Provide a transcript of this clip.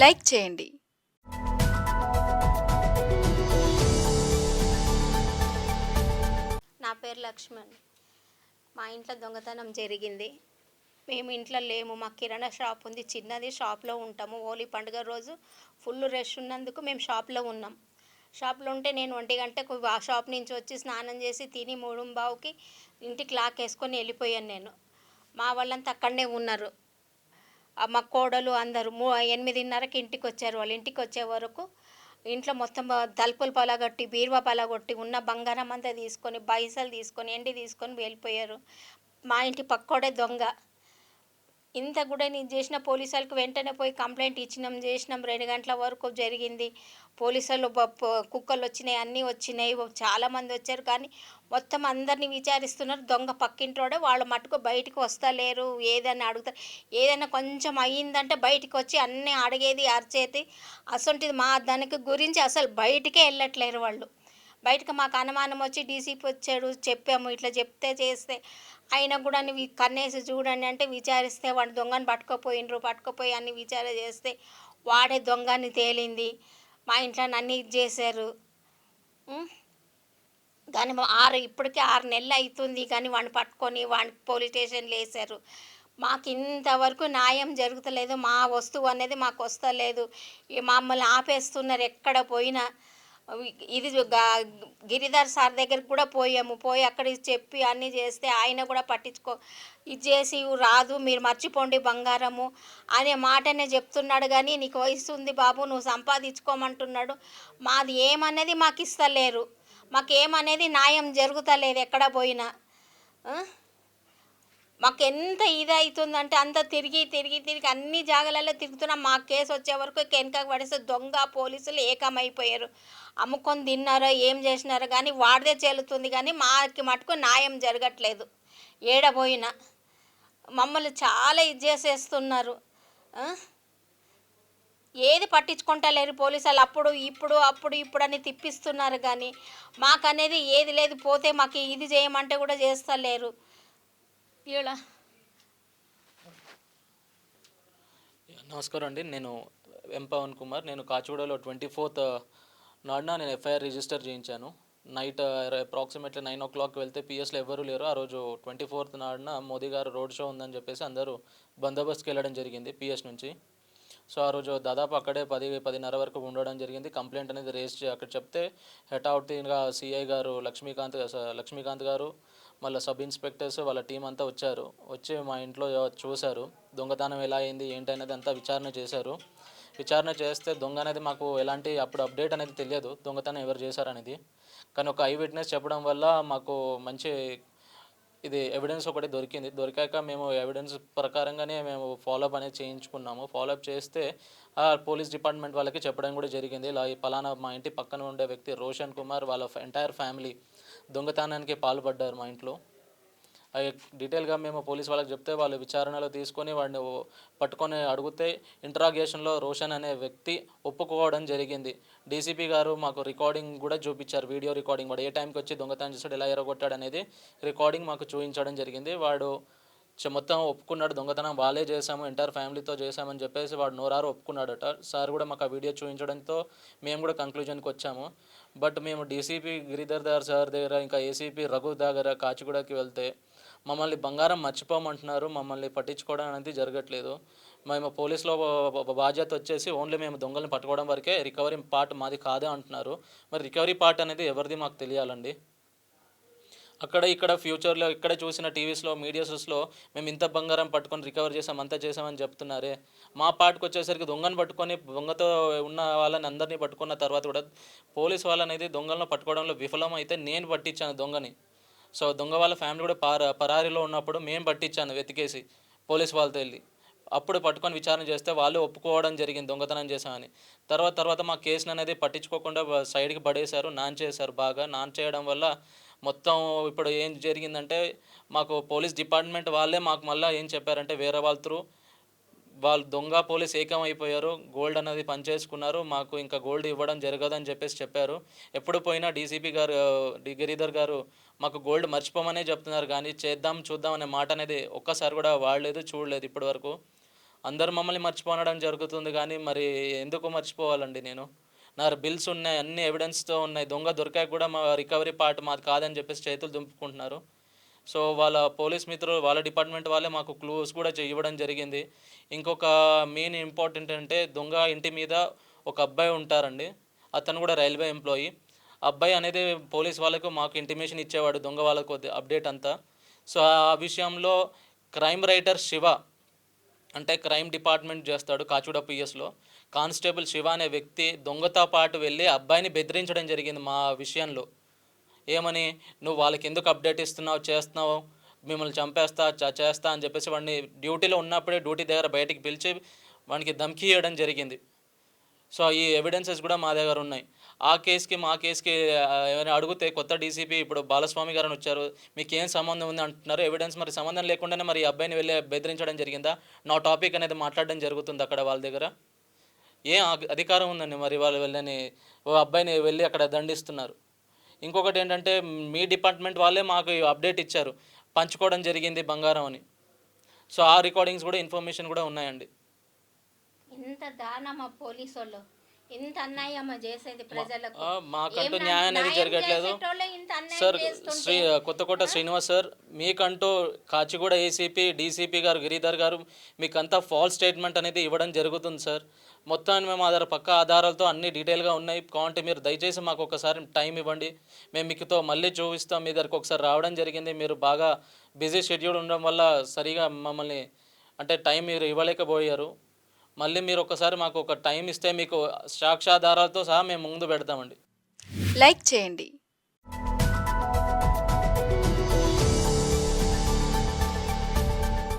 Like చేయండి. నా పేరు లక్ష్మణ్. మా ఇంట్లో దొంగతనం జరిగింది. మేము ఇంట్లో లేము. మాకు కిరాణా షాప్ ఉంది, చిన్నది. షాప్లో ఉంటాము. హోలీ పండుగ రోజు ఫుల్ రష్ ఉన్నందుకు మేము షాప్లో ఉన్నాం. షాప్లో ఉంటే నేను 1 గంటకు ఆ షాప్ నుంచి వచ్చి స్నానం చేసి తిని 3:15కి ఇంటికి లాక్ వేసుకొని వెళ్ళిపోయాను నేను. మా వాళ్ళంతా అక్కడనే ఉన్నారు. మా కోడలు అందరూ 8:30కి ఇంటికి వచ్చారు. వాళ్ళు ఇంటికి వచ్చే వరకు ఇంట్లో మొత్తం తలుపులు పలగొట్టి, బీరువా పలగొట్టి, ఉన్న బంగారం అంతా తీసుకొని, పైసలు తీసుకొని, ఎండి తీసుకొని వెళ్ళిపోయారు. మా ఇంటి పక్కోడే దొంగ. ఇంత కూడా నేను చేసిన పోలీసులకు వెంటనే పోయి కంప్లైంట్ ఇచ్చినాం, చేసినాం. 2 గంటల వరకు జరిగింది. పోలీసులు కుక్కలు వచ్చినాయి, అన్నీ వచ్చినాయి, చాలామంది వచ్చారు. కానీ మొత్తం అందరినీ విచారిస్తున్నారు. దొంగ పక్కింటోడే, వాళ్ళు మటుకు బయటికి వస్తలేరు. ఏదైనా అడుగుతారు. ఏదైనా కొంచెం అయ్యిందంటే బయటికి వచ్చి అన్నీ అడిగేది, అరిచేది. అసొంటిది మా దానికి గురించి అసలు బయటికే వెళ్ళట్లేరు వాళ్ళు. బయటకు మాకు అనుమానం వచ్చి డీసీపీ వచ్చాడు, చెప్పాము ఇట్లా చెప్తే చేస్తే. అయినా కూడా నువ్వు కన్నేసి చూడండి అంటే విచారిస్తే వాడు దొంగని పట్టుకుపోయి అన్ని విచారణ చేస్తే వాడే దొంగని తేలింది. మా ఇంట్లో అన్నీ ఇది చేశారు. కానీ ఇప్పటికే 6 నెలలు అవుతుంది. కానీ వాడిని పట్టుకొని వాడిని పోలీస్ స్టేషన్లో వేశారు. మాకు ఇంతవరకు న్యాయం జరుగుతలేదు. మా వస్తువు అనేది మాకు వస్తలేదు. మమ్మల్ని ఆపేస్తున్నారు ఎక్కడ పోయినా. ఇది గిరిధర్ సార్ దగ్గరికి కూడా పోయి అక్కడ చెప్పి అన్నీ చేస్తే ఆయన కూడా ఇది చేసి రాదు, మీరు మర్చిపోండి బంగారము అనే మాటనే చెప్తున్నాడు. కానీ నీకు వయసు ఉంది బాబు, నువ్వు సంపాదించుకోమంటున్నాడు. మాది ఏమనేది మాకు ఇస్తలేరు. మాకేమనేది న్యాయం జరుగుతలేదు ఎక్కడ పోయినా. మాకు ఎంత ఇది అవుతుందంటే అంత తిరిగి అన్ని జాగాలలో తిరుగుతున్నాం. మా కేసు వచ్చే వరకు వెనకకు పడేస్తే దొంగ పోలీసులు ఏకమైపోయారు. అమ్ముకొని తిన్నారో ఏం చేసినారో కానీ వాడిదే చెల్లుతుంది. కానీ మాకి మటుకు న్యాయం జరగట్లేదు. ఏడబోయినా మమ్మల్ని చాలా ఇది చేసేస్తున్నారు. ఏది పట్టించుకుంటలేరు పోలీసులు. అప్పుడు అని తిప్పిస్తున్నారు. కానీ మాకనేది ఏది లేదు. పోతే మాకు ఇది చేయమంటే కూడా చేస్తలేరు. ఇలా నమస్కారం అండి. నేను పవన్ కుమార్. నేను కాచిగూడలో 24th నాడున నేను ఎఫ్ఐఆర్ రిజిస్టర్ చేయించాను. నైట్ అప్రాక్సిమేట్లీ 9 o'clock వెళ్తే పిఎస్లో ఎవరూ లేరు. ఆ రోజు 24th నాడున మోదీ గారు రోడ్ షో ఉందని చెప్పేసి అందరూ బందోబస్తుకి వెళ్ళడం జరిగింది పిఎస్ నుంచి. సో ఆ రోజు దాదాపు అక్కడే 10-10:30 వరకు ఉండడం జరిగింది. కంప్లైంట్ అనేది రేస్ అక్కడ చెప్తే హెటావుటీగా సిఐ గారు లక్ష్మీకాంత్ గారు, మళ్ళీ సబ్ ఇన్స్పెక్టర్స్ వాళ్ళ టీం అంతా వచ్చి మా ఇంట్లో చూశారు. దొంగతనం ఎలా అయింది ఏంటనేది అంతా విచారణ చేశారు. విచారణ చేస్తే దొంగ అనేది మాకు ఎలాంటి అప్పుడు అప్డేట్ అనేది తెలియదు, దొంగతనం ఎవరు చేశారనేది. కానీ ఒక ఐ విట్నెస్ చెప్పడం వల్ల మాకు మంచి ఇది ఎవిడెన్స్ ఒకటి దొరికాక మేము ఎవిడెన్స్ ప్రకారంగానే మేము ఫాలోఅప్ అనేది చేయించుకున్నాము. ఫాలోఅప్ చేస్తే పోలీస్ డిపార్ట్మెంట్ వాళ్ళకి చెప్పడం కూడా జరిగింది. ఇలా ఈ పలానా మా ఇంటి పక్కన ఉండే వ్యక్తి రోషన్ కుమార్ వాళ్ళ ఎంటైర్ ఫ్యామిలీ దొంగతనానికి పాల్పడ్డారు మా ఇంట్లో. డీటెయిల్గా మేము పోలీస్ వాళ్ళకి చెప్తే వాళ్ళు విచారణలో తీసుకొని వాడిని పట్టుకొని అడిగితే ఇంటరాగేషన్లో రోషన్ అనే వ్యక్తి ఒప్పుకోవడం జరిగింది. డీసీపీ గారు మాకు రికార్డింగ్ కూడా చూపించారు, వీడియో రికార్డింగ్. వాడు ఏ టైంకి వచ్చి దొంగతనం చేస్తాడు, ఎలా ఎరగొట్టాడు అనేది రికార్డింగ్ మాకు చూపించడం జరిగింది. వాడు మొత్తం ఒప్పుకున్నాడు, దొంగతనం వాళ్ళే చేశాము, ఎంటైర్ ఫ్యామిలీతో చేశామని చెప్పేసి వాడు నోరారు ఒప్పుకున్నాడట. సార్ కూడా మాకు ఆ వీడియో చూపించడంతో మేము కూడా కంక్లూజన్కి వచ్చాము. బట్ మేము డీసీపీ గిరిధర్ సార్ దగ్గర, ఇంకా ఏసీపీ రఘు దగ్గర కాచిగూడకి వెళ్తే మమ్మల్ని బంగారం మర్చిపోమంటున్నారు, మమ్మల్ని పట్టించుకోవడం అనేది జరగట్లేదు. మేము పోలీసులో బాధ్యత వచ్చేసి ఓన్లీ మేము దొంగల్ని పట్టుకోవడం వరకే, రికవరీ పార్ట్ మాది కాదే అంటున్నారు. మరి రికవరీ పార్ట్ అనేది ఎవరిది మాకు తెలియాలండి. ఇక్కడ ఫ్యూచర్లో ఇక్కడ చూసిన టీవీస్లో మీడియాస్లో మేము ఇంత బంగారం పట్టుకొని రికవర్ చేసాం, అంతా చేసామని చెప్తున్నారే. మా పార్ట్కి వచ్చేసరికి దొంగను పట్టుకొని దొంగతో ఉన్న వాళ్ళని అందరినీ పట్టుకున్న తర్వాత కూడా పోలీస్ వాళ్ళనేది దొంగలను పట్టుకోవడంలో విఫలం అయితే నేను పట్టించాను దొంగని. సో దొంగ వాళ్ళ ఫ్యామిలీ కూడా పరారీలో ఉన్నప్పుడు మేము పట్టించాను వెతికేసి పోలీస్ వాళ్ళతో వెళ్ళి. అప్పుడు పట్టుకొని విచారణ చేస్తే వాళ్ళు ఒప్పుకోవడం జరిగింది దొంగతనం చేశామని. తర్వాత మా కేసుని అనేది పట్టించుకోకుండా సైడ్కి పడేశారు, నాన్ చేశారు. బాగా నాన్ చేయడం వల్ల మొత్తం ఇప్పుడు ఏం జరిగిందంటే మాకు పోలీస్ డిపార్ట్మెంట్ వాళ్ళే మాకు మళ్ళీ ఏం చెప్పారంటే వేరే వాళ్ళు దొంగ పోలీస్ ఏకమైపోయారు, గోల్డ్ అనేది పనిచేసుకున్నారు, మాకు ఇంకా గోల్డ్ ఇవ్వడం జరగదని చెప్పేసి చెప్పారు. ఎప్పుడు పోయినా డీసీపీ గారు గిరిధర్ గారు మాకు గోల్డ్ మర్చిపోమనే చెప్తున్నారు. కానీ చూద్దాం అనే మాట అనేది ఒక్కసారి కూడా వాడలేదు, చూడలేదు ఇప్పటి వరకు. అందరూ మమ్మల్ని మర్చిపోనడం జరుగుతుంది కానీ మరి ఎందుకు మర్చిపోవాలండి నేను? నా బిల్స్ ఉన్నాయి, అన్ని ఎవిడెన్స్‌తో ఉన్నాయి. దొంగ దొరికాక కూడా మా రికవరీ పార్ట్ మాది కాదని చెప్పేసి చేతులు దులుపుకుంటున్నారు. సో, వాళ్ళ పోలీస్ మిత్రులు వాళ్ళ డిపార్ట్మెంట్ వాళ్ళే మాకు క్లూస్ కూడా ఇవ్వడం జరిగింది. ఇంకొక మెయిన్ ఇంపార్టెంట్ అంటే దొంగ ఇంటి మీద ఒక అబ్బాయి ఉంటారండి. అతను కూడా రైల్వే ఎంప్లాయీ. అబ్బాయి అనేది పోలీస్ వాళ్ళకు మాకు ఇంటిమేషన్ ఇచ్చేవాడు దొంగ వాళ్ళకు అప్డేట్ అంతా. సో, ఆ విషయంలో క్రైమ్ రైటర్ శివ అంటే క్రైమ్ డిపార్ట్మెంట్ చేస్తాడు కాచిగూడ పిఎస్లో. కానిస్టేబుల్ శివ అనే వ్యక్తి దొంగతో పాటు వెళ్ళి అబ్బాయిని బెదిరించడం జరిగింది మా విషయంలో. ఏమని, "నువ్వు వాళ్ళకి ఎందుకు అప్డేట్ ఇస్తున్నావు, చేస్తున్నావు, మిమ్మల్ని చంపేస్తా, చేస్తా" అని చెప్పేసి వాడిని డ్యూటీలో ఉన్నప్పుడే డ్యూటీ దగ్గర బయటికి పిలిచి వానికి ధమ్కీ ఇవ్వడం జరిగింది. సో, ఈ ఎవిడెన్సెస్ కూడా మా దగ్గర ఉన్నాయి. ఆ కేస్‌కి మా కేస్‌కి ఏమైనా అడిగితే కొత్త డీసీపీ ఇప్పుడు బాలస్వామి గారని వచ్చారు. మీకేం సంబంధం ఉంది అంటున్నారు. ఎవిడెన్స్ మరి సంబంధం లేకుండానే మరి ఈ అబ్బాయిని వెళ్ళి బెదిరించడం జరిగిందా? నా టాపిక్ అనేది మాట్లాడడం జరుగుతుంది అక్కడ వాళ్ళ దగ్గర. ఏం అధికారం ఉందండి మరి వాళ్ళు వెళ్ళని ఓ అబ్బాయిని వెళ్ళి అక్కడ దండిస్తున్నారు. ఇంకొకటేంటంటే మీ డిపార్ట్మెంట్ వాళ్ళే మాకు అప్డేట్ ఇచ్చారు. పంచుకోవడం జరిగింది బంగారం అని. సో, ఆ రికార్డింగ్స్ కూడా ఇన్ఫర్మేషన్ కూడా ఉన్నాయండి. ఇంత దారుణమా పోలీసోళ్ళు? ఇంత అన్యాయమా చేసేది ప్రజలకు? మాకంటూ న్యాయం అనేది జరగట్లేదు చేసేటోళ్ళే ఇంత అన్యాయం సార్. చేస్తుంటే కొత్తకోట శ్రీనివాస్ సార్, మీకంటూ కాచిగూడ ఏసీపీ డీసీపీ గారు గిరిధర్ గారు మీకంతా ఫాల్స్ స్టేట్మెంట్ అనేది ఇవ్వడం జరుగుతుంది సార్. మొత్తాన్ని మేము పక్క ఆధారాలతో అన్ని డీటెయిల్గా ఉన్నాయి. కావాలంటే మీరు దయచేసి మాకు ఒకసారి టైం ఇవ్వండి. మేము మీకుతో మళ్ళీ చూపిస్తాం. మీ దగ్గరకు ఒకసారి రావడం జరిగింది. మీరు బాగా బిజీ షెడ్యూల్ ఉండడం వల్ల సరిగా మమ్మల్ని అంటే టైం మీరు ఇవ్వలేకపోయారు. మళ్ళీ మీరు ఒకసారి మాకు ఒక టైం ఇస్తే మీకు సాక్ష్యాధారాలతో సహా మేము ముందు పెడతామండి. లైక్ చేయండి,